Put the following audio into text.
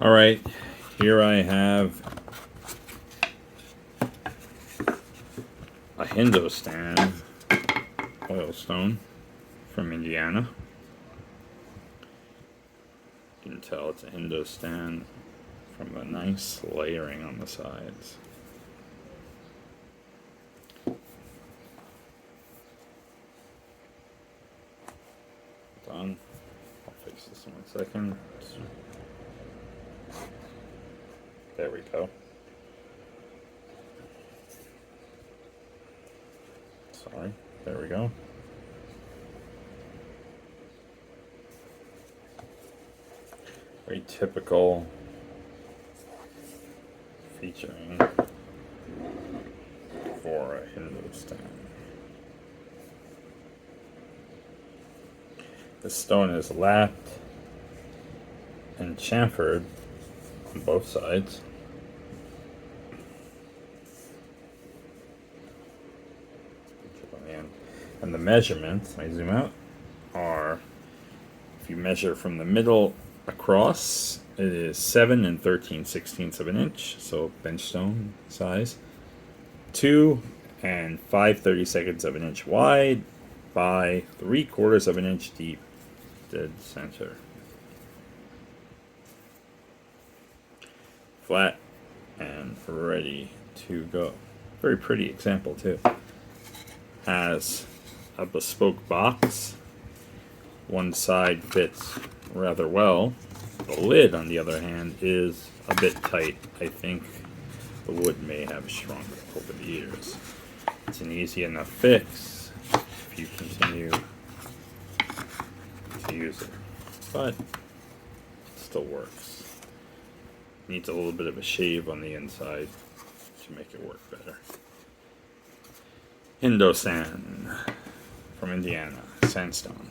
All right, here I have a Hindostan Oilstone from Indiana. You can tell it's a Hindostan from the nice layering on the sides. Done. I'll fix this in 1 second. There we go. Sorry. There we go. Very typical featuring for a Hindustan. The stone is lapped and chamfered on both sides. And the measurements, I zoom out, are, if you measure from the middle across, it is 7 and 13/16 of an inch, so bench stone size. 2 and 5/32 of an inch wide by 3/4 of an inch deep, dead center. Flat and ready to go. Very pretty example too. Has a bespoke box. One side fits rather well. The lid, on the other hand, is a bit tight. I think the wood may have shrunk over the years. It's an easy enough fix if you continue to use it, but it still works. Needs a little bit of a shave on the inside to make it work better. Hindostan from Indiana, sandstone.